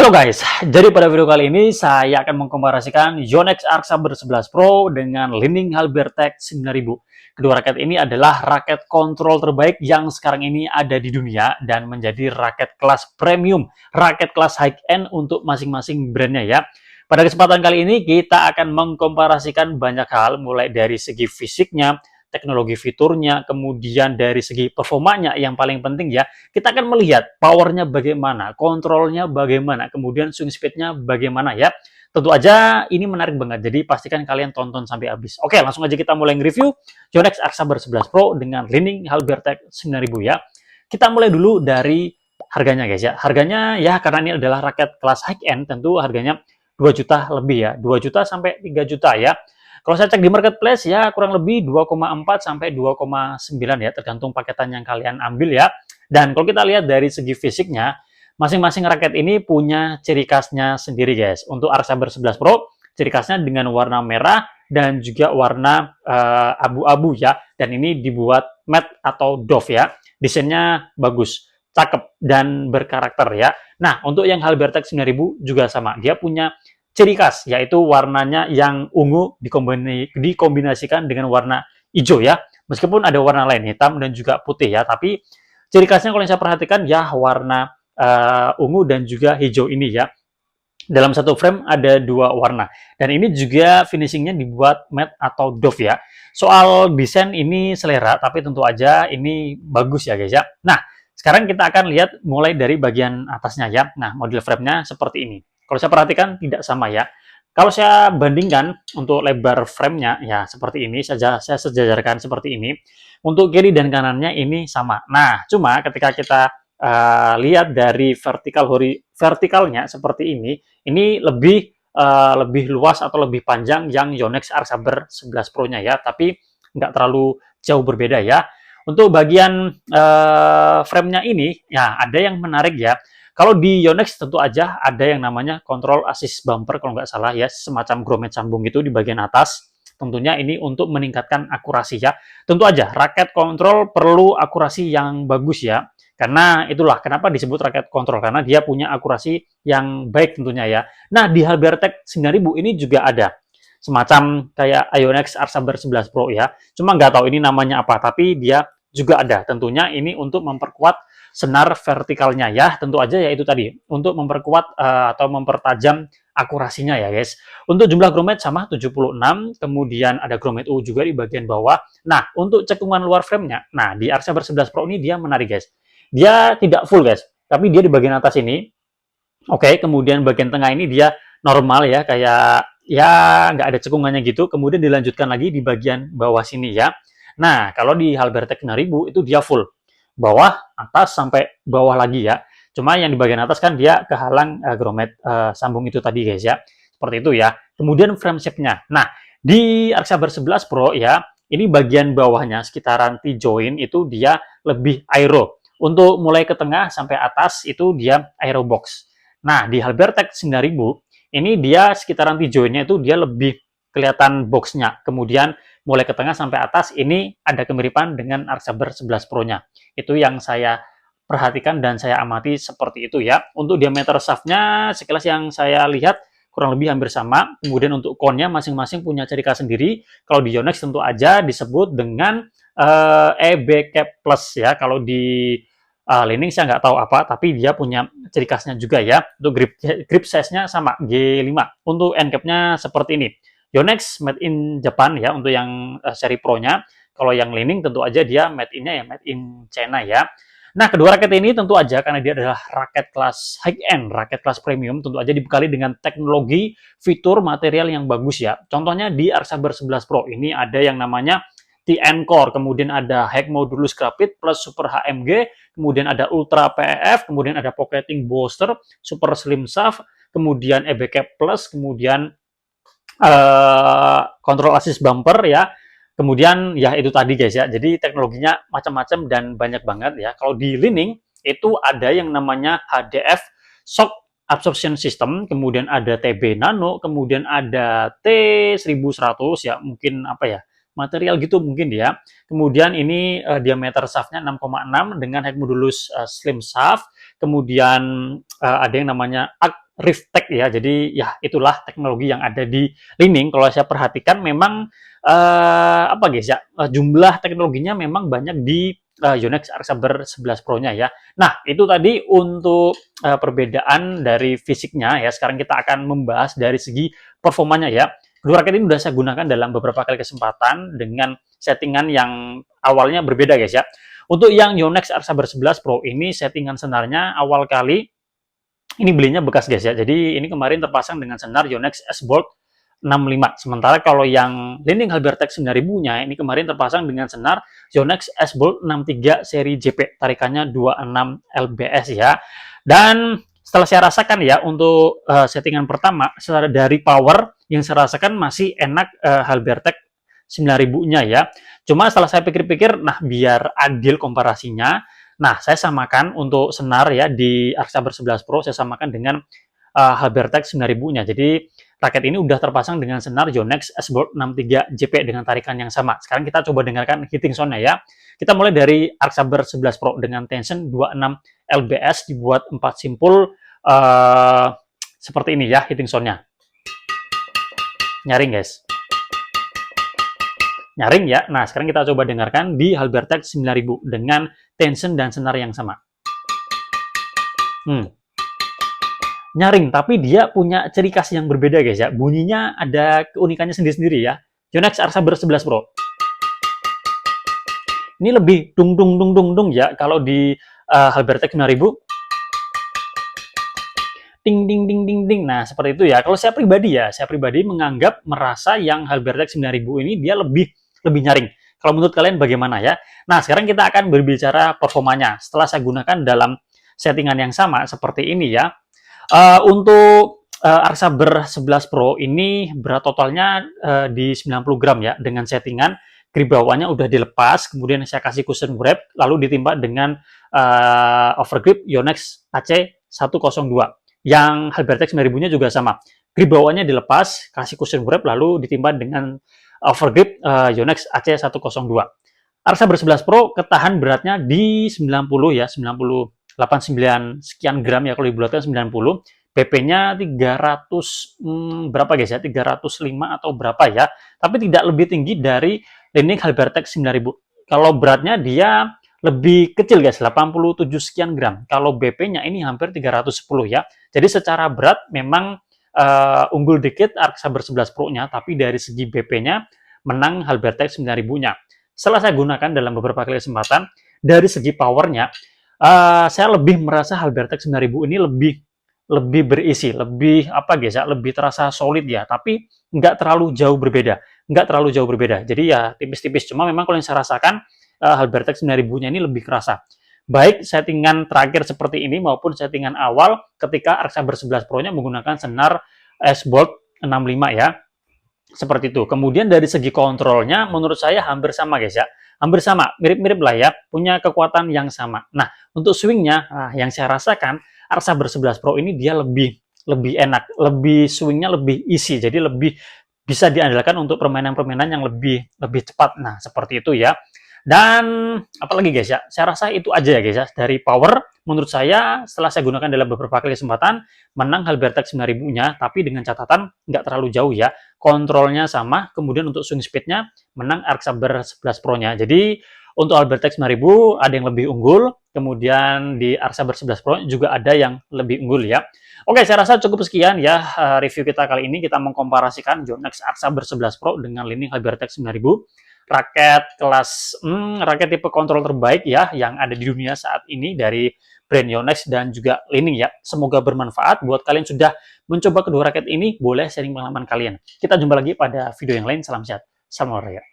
Halo guys, jadi pada video kali ini saya akan mengkomparasikan Yonex Arc Saber 11 Pro dengan Li-Ning Halbertech 9000. Kedua raket ini adalah raket kontrol terbaik yang sekarang ini ada di dunia dan menjadi raket kelas premium, raket kelas high-end untuk masing-masing brandnya ya. Pada kesempatan kali ini kita akan mengkomparasikan banyak hal mulai dari segi fisiknya, teknologi fiturnya, kemudian dari segi performanya yang paling penting ya, kita akan melihat powernya bagaimana, kontrolnya bagaimana, kemudian swing speednya bagaimana ya. Tentu aja ini menarik banget, jadi pastikan kalian tonton sampai habis. Oke, langsung aja kita mulai nge-review Yonex Arc Saber 11 Pro dengan Li-Ning Halbertech 9000 ya. Kita mulai dulu dari harganya guys ya. Harganya ya karena ini adalah raket kelas high-end, tentu harganya 2 juta lebih ya, 2 juta sampai 3 juta ya. Kalau saya cek di marketplace ya kurang lebih 2,4 sampai 2,9 ya, tergantung paketan yang kalian ambil ya. Dan kalau kita lihat dari segi fisiknya, masing-masing raket ini punya ciri khasnya sendiri guys. Untuk Arc Saber 11 Pro, ciri khasnya dengan warna merah dan juga warna abu-abu ya. Dan ini dibuat matte atau doff ya. Desainnya bagus, cakep dan berkarakter ya. Nah, untuk yang Halbertech 9000 juga sama. Dia punya ciri khas, yaitu warnanya yang ungu dikombinasikan dengan warna hijau ya. Meskipun ada warna lain, hitam dan juga putih ya, tapi ciri khasnya kalau yang saya perhatikan ya warna ungu dan juga hijau ini ya. Dalam satu frame ada dua warna. Dan ini juga finishingnya dibuat matte atau doff ya. Soal desain ini selera, tapi tentu aja ini bagus ya guys ya. Nah, sekarang kita akan lihat mulai dari bagian atasnya ya. Nah, model frame-nya seperti ini. Kalau saya perhatikan tidak sama ya. Kalau saya bandingkan untuk lebar frame-nya ya seperti ini saja, saya sejajarkan seperti ini. Untuk kiri dan kanannya ini sama. Nah, cuma ketika kita lihat dari vertikalnya seperti ini lebih luas atau lebih panjang yang Yonex Arc Saber 11 Pro-nya ya, tapi nggak terlalu jauh berbeda ya. Untuk bagian frame-nya ini ya ada yang menarik ya. Kalau di Yonex tentu aja ada yang namanya control assist bumper kalau nggak salah ya, semacam grommet sambung gitu di bagian atas. Tentunya ini untuk meningkatkan akurasi ya. Tentu aja raket kontrol perlu akurasi yang bagus ya. Karena itulah kenapa disebut raket kontrol, karena dia punya akurasi yang baik tentunya ya. Nah, di Halbertech 9000 ini juga ada semacam kayak Yonex Arc Saber 11 Pro ya. Cuma nggak tahu ini namanya apa, tapi dia juga ada. Tentunya ini untuk memperkuat senar vertikalnya ya, tentu aja ya itu tadi untuk memperkuat atau mempertajam akurasinya ya guys. Untuk jumlah grommet sama 76, kemudian ada grommet U juga di bagian bawah. Nah, untuk cekungan luar frame-nya, nah di Arc Saber 11 Pro ini dia menarik guys. Dia tidak full guys, tapi dia di bagian atas ini. Oke, kemudian bagian tengah ini dia normal ya, kayak ya nggak ada cekungannya gitu. Kemudian dilanjutkan lagi di bagian bawah sini ya. Nah, kalau di Halbertech 9000 itu dia full bawah, atas, sampai bawah lagi ya. Cuma yang di bagian atas kan dia kehalang grommet sambung itu tadi guys ya. Seperti itu ya. Kemudian frame shape-nya. Nah, di Arc Saber 11 Pro ya, ini bagian bawahnya sekitaran T-joint itu dia lebih aero. Untuk mulai ke tengah sampai atas itu dia aero box. Nah, di Halbertech 9000 ini dia sekitaran T-joint-nya itu dia lebih kelihatan boxnya. Kemudian mulai ke tengah sampai atas ini ada kemiripan dengan Arc Saber 11 Pro-nya. Itu yang saya perhatikan dan saya amati seperti itu ya. Untuk diameter shaft-nya sekilas yang saya lihat kurang lebih hampir sama. Kemudian untuk cone-nya masing-masing punya ciri khas sendiri. Kalau di Yonex tentu aja disebut dengan EB Cap Plus ya. Kalau di Li-Ning saya nggak tahu apa, tapi dia punya ciri khasnya juga ya. Untuk grip size-nya sama G5. Untuk end cap-nya seperti ini. Yonex made in Japan ya untuk yang seri Pro-nya. Kalau yang Li-Ning tentu aja dia made in-nya ya made in China ya. Nah, kedua raket ini tentu aja karena dia adalah raket kelas high-end, raket kelas premium, tentu aja dibekali dengan teknologi, fitur, material yang bagus ya. Contohnya di Arc Saber 11 Pro ini ada yang namanya TN Core, kemudian ada High Modulus Graphite plus Super HMG, kemudian ada Ultra PEF, kemudian ada Pocketing Booster, Super Slim Shaft, kemudian EB Cap Plus, kemudian Control Assist Bumper ya. Kemudian ya itu tadi guys ya. Jadi teknologinya macam-macam dan banyak banget ya. Kalau di Li-Ning itu ada yang namanya HDF Shock Absorption System, kemudian ada TB Nano, kemudian ada T1100 ya, mungkin apa ya? Material gitu mungkin ya. Kemudian ini diameter shaft-nya 6,6 dengan head modulus slim shaft. Kemudian ada yang namanya Riftech ya. Jadi ya itulah teknologi yang ada di Li-Ning. Kalau saya perhatikan memang apa guys ya, jumlah teknologinya memang banyak di Yonex Arc Saber 11 Pro-nya ya. Nah, itu tadi untuk perbedaan dari fisiknya ya. Sekarang kita akan membahas dari segi performanya ya. Kedua raket ini sudah saya gunakan dalam beberapa kali kesempatan dengan settingan yang awalnya berbeda guys ya. Untuk yang Yonex Arc Saber 11 Pro ini settingan senarnya awal kali ini belinya bekas guys ya. Jadi ini kemarin terpasang dengan senar Yonex S-Bolt 65. Sementara kalau yang Li-Ning Halbertech 9000-nya ini kemarin terpasang dengan senar Yonex S-Bolt 63 seri JP. Tarikannya 26 lbs ya. Dan setelah saya rasakan ya untuk settingan pertama dari power yang saya rasakan masih enak Halbertech 9000-nya ya. Cuma setelah saya pikir-pikir, nah biar adil komparasinya, nah saya samakan untuk senar ya di Arc Saber 11 Pro, saya samakan dengan Halbertech 9000-nya. Jadi raket ini udah terpasang dengan senar Yonex S-Bolt 63 JP dengan tarikan yang sama. Sekarang kita coba dengarkan hitting sound-nya ya. Kita mulai dari Arc Saber 11 Pro dengan tension 26 lbs dibuat 4 simpul seperti ini ya hitting sound-nya. Nyaring guys. Nyaring ya. Nah, sekarang kita coba dengarkan di Halbertech 9000 dengan tension dan senar yang sama. Nyaring, tapi dia punya ciri khas yang berbeda guys ya. Bunyinya ada keunikannya sendiri-sendiri ya. Yonex Arc Saber 11 Pro. Ini lebih dung dung dung dung dung ya. Kalau di Halbertech 9000 ding ding ding ding ding. Nah, seperti itu ya. Kalau saya pribadi menganggap merasa yang Halbertech 9000 ini dia lebih nyaring. Kalau menurut kalian bagaimana ya? Nah, sekarang kita akan berbicara performanya. Setelah saya gunakan dalam settingan yang sama seperti ini ya. Untuk Arc Saber 11 Pro ini berat totalnya di 90 gram ya, dengan settingan grip bawahnya udah dilepas, kemudian saya kasih cushion wrap, lalu ditimpa dengan overgrip Yonex AC102. Yang Halbertech 9000-nya juga sama, grip bawahnya dilepas, kasih cushion wrap, lalu ditimpa dengan overgrip Yonex AC102. Arc Saber 11 Pro ketahan beratnya di 90 ya, 89 sekian gram ya, kalau dibulatkan 90. PP-nya 300 berapa guys ya, 305 atau berapa ya, tapi tidak lebih tinggi dari Li-Ning Halbertech 9000. Kalau beratnya dia lebih kecil guys, 87 sekian gram. Kalau BP-nya ini hampir 310 ya. Jadi secara berat memang unggul dikit Arc Saber 11 Pro-nya, tapi dari segi BP-nya menang Halbertech 9000-nya. Setelah saya gunakan dalam beberapa kali kesempatan, dari segi powernya saya lebih merasa Halbertech 9000 ini lebih berisi, lebih apa guys ya, lebih terasa solid ya, tapi nggak terlalu jauh berbeda, jadi ya tipis-tipis. Cuma memang kalau yang saya rasakan Halbertech 9000-nya ini lebih kerasa, baik settingan terakhir seperti ini maupun settingan awal ketika Arc Saber 11 Pro-nya menggunakan senar S-Bolt 65 ya, seperti itu. Kemudian dari segi kontrolnya menurut saya hampir sama guys ya, hampir sama, mirip-mirip lah ya, punya kekuatan yang sama. Nah, untuk swingnya, yang saya rasakan Arc Saber 11 Pro ini dia lebih enak, lebih swingnya lebih easy, jadi lebih bisa diandalkan untuk permainan-permainan yang lebih cepat. Nah, seperti itu ya. Dan apalagi guys ya, saya rasa itu aja ya guys ya. Dari power, menurut saya setelah saya gunakan dalam beberapa kali kesempatan, menang Halbertech 9000-nya, tapi dengan catatan nggak terlalu jauh ya. Kontrolnya sama, kemudian untuk swing speed-nya menang Arc Saber 11 Pro-nya. Jadi untuk Halbertech 9000 ada yang lebih unggul, kemudian di Arc Saber 11 Pro juga ada yang lebih unggul ya. Oke, saya rasa cukup sekian ya review kita kali ini. Kita mengkomparasikan Yonex Arc Saber 11 Pro dengan Li-Ning Halbertech 9000. Raket kelas raket tipe kontrol terbaik ya yang ada di dunia saat ini dari brand Yonex dan juga Li-Ning ya. Semoga bermanfaat buat kalian sudah mencoba kedua raket ini. Boleh sharing pengalaman kalian. Kita jumpa lagi pada video yang lain. Salam sehat, salam olahraga.